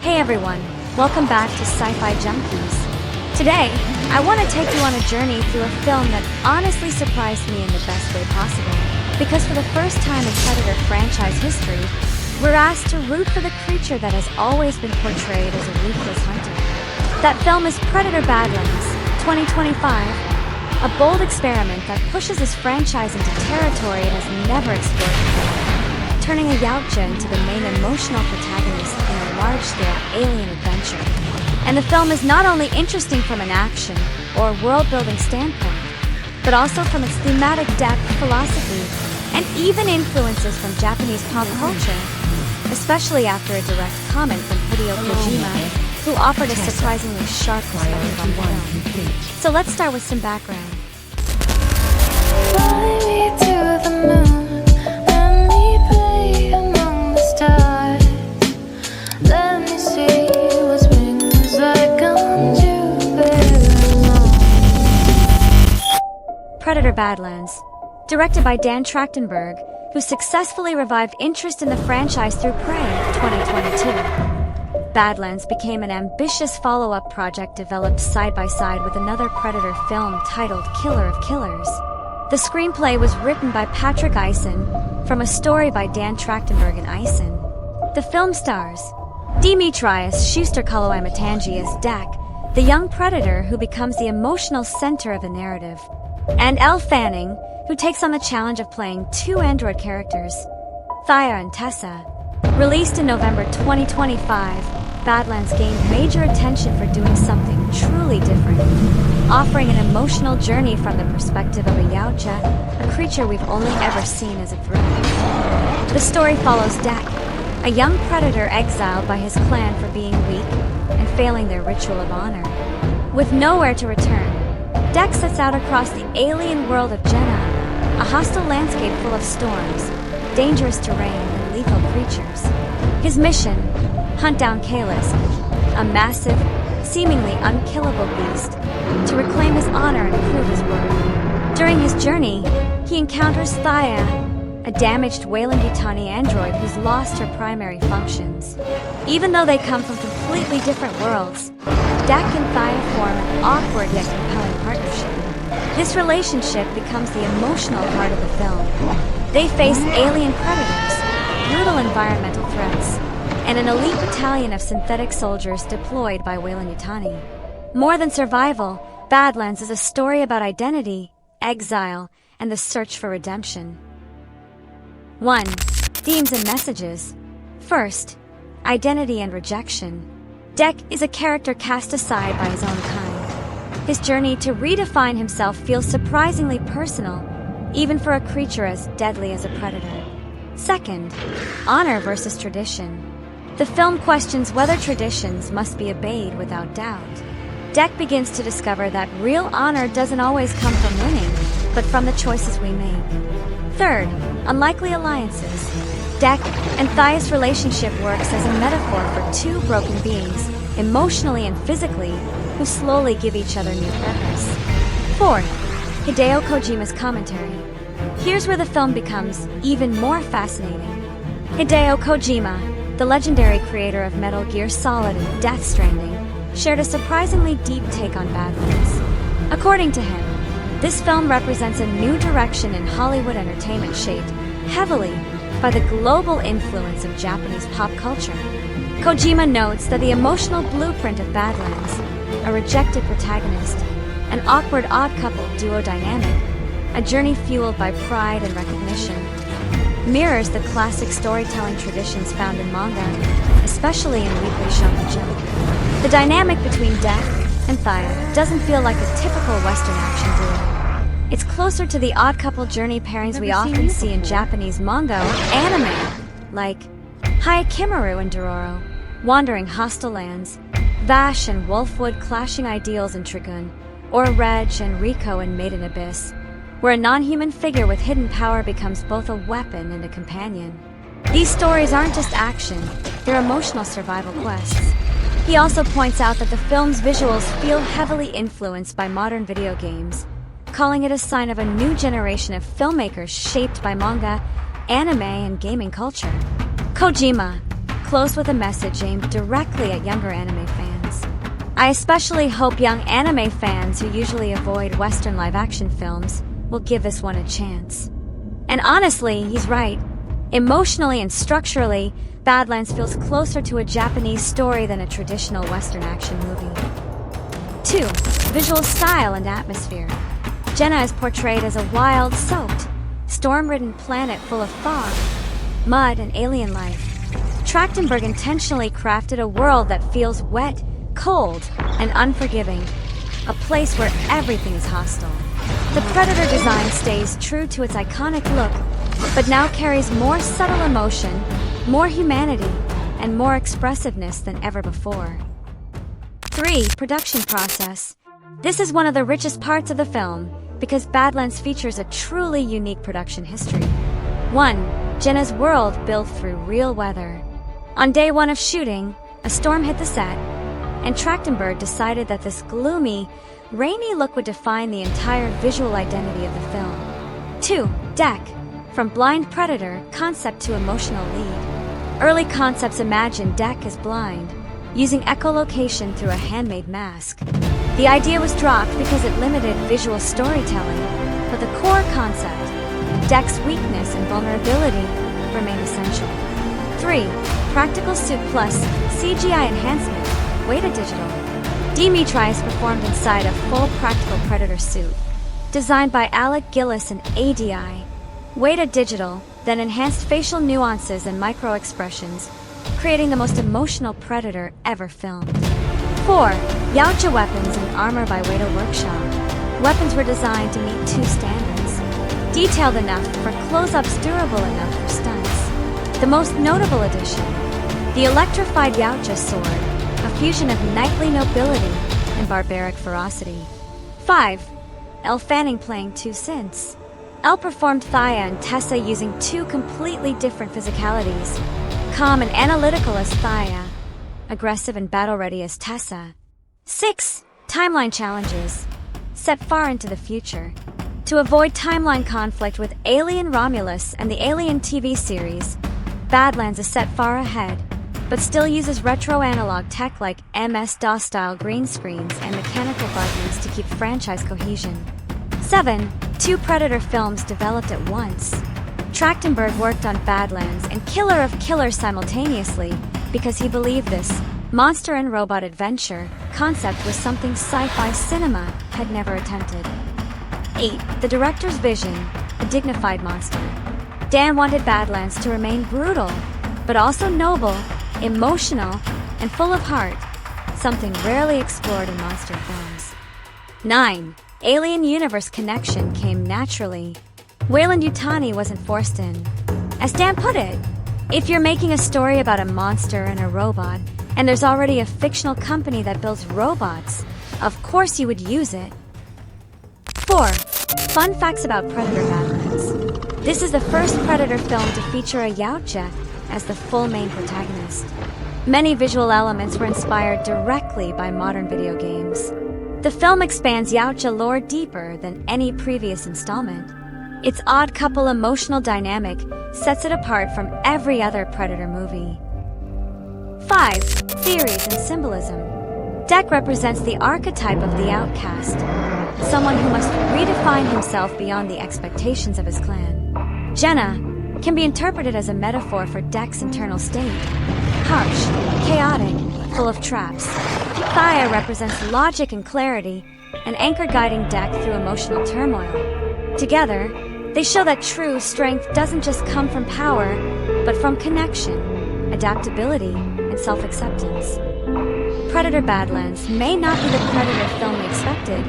Hey everyone, welcome back to Sci-Fi Junkies. Today, I want to take you on a journey through a film that honestly surprised me in the best way possible. Because for the first time in Predator franchise history, we're asked to root for the creature that has always been portrayed as a ruthless hunter. That film is Predator Badlands, 2025, a bold experiment that pushes this franchise into territory it has never explored before, turning a Yautja into the main emotional protagonist in a large-scale alien adventure. And the film is not only interesting from an action or world-building standpoint, but also from its thematic depth, philosophy, and even influences from Japanese pop culture, especially after a direct comment from Hideo Kojima, who offered a surprisingly sharp perspective on the film. So let's start with some background. Fly me to the moon, let me play among the stars. Let me see what spring is like on Jupiter. Predator Badlands, directed by Dan Trachtenberg, who successfully revived interest in the franchise through Prey 2022. Badlands became an ambitious follow-up project developed side-by-side with another Predator film titled Killer of Killers. The screenplay was written by Patrick Eisen from a story by Dan Trachtenberg and Eisen. The film stars Demetrius Schuster-Koloamatangi as Dak, the young Predator who becomes the emotional center of the narrative, and Elle Fanning, who takes on the challenge of playing two android characters, Thea and Tessa. Released in November 2025, Badlands gained major attention for doing something truly different, offering an emotional journey from the perspective of a Yautja, a creature we've only ever seen as a threat. The story follows Dak, a young predator exiled by his clan for being weak and failing their ritual of honor. With nowhere to return, Dak sets out across the alien world of Jenna, a hostile landscape full of storms, dangerous terrain, and lethal creatures. His mission: hunt down Kalis, a massive, seemingly unkillable beast, to reclaim his honor and prove his worth. During his journey, he encounters Thea, a damaged Weyland-Yutani android who's lost her primary functions. Even though they come from completely different worlds, Dak and Thea form an awkward yet compelling partnership. This relationship becomes the emotional part of the film. They face alien predators, brutal environmental threats, and an elite battalion of synthetic soldiers deployed by Weyland-Yutani. More than survival, Badlands is a story about identity, exile, and the search for redemption. 1. Themes and messages. First, identity and rejection. Dak is a character cast aside by his own kind. His journey to redefine himself feels surprisingly personal, even for a creature as deadly as a predator. Second, honor versus tradition. The film questions whether traditions must be obeyed without doubt. Dak begins to discover that real honor doesn't always come from winning, but from the choices we make. Third, unlikely alliances. Dak and Thea's relationship works as a metaphor for two broken beings, emotionally and physically, who slowly give each other new purpose. Fourth, Hideo Kojima's commentary. Here's where the film becomes even more fascinating. Hideo Kojima, the legendary creator of Metal Gear Solid and Death Stranding, shared a surprisingly deep take on Badlands. According to him, this film represents a new direction in Hollywood entertainment shaped heavily by the global influence of Japanese pop culture. Kojima notes that the emotional blueprint of Badlands, a rejected protagonist, an awkward odd-couple duo dynamic, a journey fueled by pride and recognition, mirrors the classic storytelling traditions found in manga, especially in Weekly Shonen Jump. The dynamic between Dak and Thea doesn't feel like a typical Western action duo. It's closer to the odd-couple journey pairings we often see in Japanese manga or anime, like Haikimaru and Dororo, wandering hostile lands, Vash and Wolfwood clashing ideals in Trigun, or Reg and Rico in Maiden Abyss, where a non-human figure with hidden power becomes both a weapon and a companion. These stories aren't just action, they're emotional survival quests. He also points out that the film's visuals feel heavily influenced by modern video games, calling it a sign of a new generation of filmmakers shaped by manga, anime, and gaming culture. Kojima, close with a message aimed directly at younger anime fans. I especially hope young anime fans who usually avoid Western live-action films will give this one a chance. And honestly, he's right. Emotionally and structurally, Badlands feels closer to a Japanese story than a traditional Western action movie. 2. Visual style and atmosphere. Jenna is portrayed as a wild, soaked, storm-ridden planet full of fog, mud, and alien life. Trachtenberg intentionally crafted a world that feels wet, cold, and unforgiving, a place where everything is hostile. The Predator design stays true to its iconic look, but now carries more subtle emotion, more humanity, and more expressiveness than ever before. 3. Production process. This is one of the richest parts of the film, because Badlands features a truly unique production history. 1. Jenna's world built through real weather. On day 1 of shooting, a storm hit the set, and Trachtenberg decided that this gloomy, rainy look would define the entire visual identity of the film. 2. Deck. From blind predator concept to emotional lead. Early concepts imagined Deck as blind, using echolocation through a handmade mask. The idea was dropped because it limited visual storytelling, but the core concept, Deck's weakness and vulnerability, remain essential. 3. Practical suit plus CGI enhancement, Yautja Digital. Dimitri is performed inside a full practical predator suit, designed by Alec Gillis and ADI. Yautja Digital then enhanced facial nuances and micro-expressions, creating the most emotional predator ever filmed. 4. Yautja weapons and armor by Yautja Workshop. Weapons were designed to meet 2 standards: detailed enough for close-ups, durable enough for stunts. The most notable addition, the electrified Yautja sword, a fusion of knightly nobility and barbaric ferocity. 5. Elle Fanning playing 2 synths. Elle performed Thaya and Tessa using 2 completely different physicalities, calm and analytical as Thaya, aggressive and battle-ready as Tessa. 6. Timeline challenges. Set far into the future. To avoid timeline conflict with Alien Romulus and the Alien TV series, Badlands is set far ahead, but still uses retro analog tech like MS-DOS-style green screens and mechanical buttons to keep franchise cohesion. 7. 2 Predator films developed at once. Trachtenberg worked on Badlands and Killer of Killers simultaneously because he believed this monster and robot adventure concept was something sci-fi cinema had never attempted. 8. The director's vision, a dignified monster. Dan wanted Badlands to remain brutal, but also noble, emotional, and full of heart, something rarely explored in monster films. 9. Alien universe connection came naturally. Weyland-Yutani wasn't forced in. As Dan put it, if you're making a story about a monster and a robot, and there's already a fictional company that builds robots, of course you would use it. 4. Fun facts about Predator Badlands. This is the first Predator film to feature a Yautja as the full main protagonist. Many visual elements were inspired directly by modern video games. The film expands Yautja lore deeper than any previous installment. Its odd couple emotional dynamic sets it apart from every other Predator movie. 5. Theories and symbolism. Deck represents the archetype of the outcast, someone who must redefine himself beyond the expectations of his clan. Jenna can be interpreted as a metaphor for Deck's internal state, harsh, chaotic, full of traps. Thaya represents logic and clarity, an anchor guiding Deck through emotional turmoil. Together, they show that true strength doesn't just come from power, but from connection, adaptability, and self-acceptance. Predator Badlands may not be the Predator film we expected,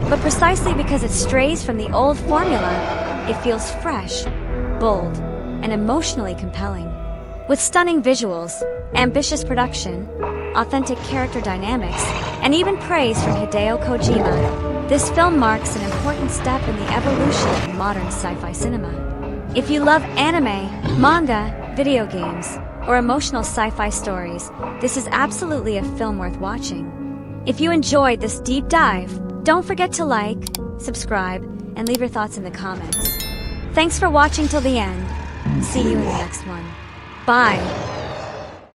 but precisely because it strays from the old formula, it feels fresh, bold, and emotionally compelling. With stunning visuals, ambitious production, authentic character dynamics, and even praise from Hideo Kojima, this film marks an important step in the evolution of modern sci-fi cinema. If you love anime, manga, video games, or emotional sci-fi stories, this is absolutely a film worth watching. If you enjoyed this deep dive, don't forget to like, subscribe, and leave your thoughts in the comments. Thanks for watching till the end. See you in the next one. Bye.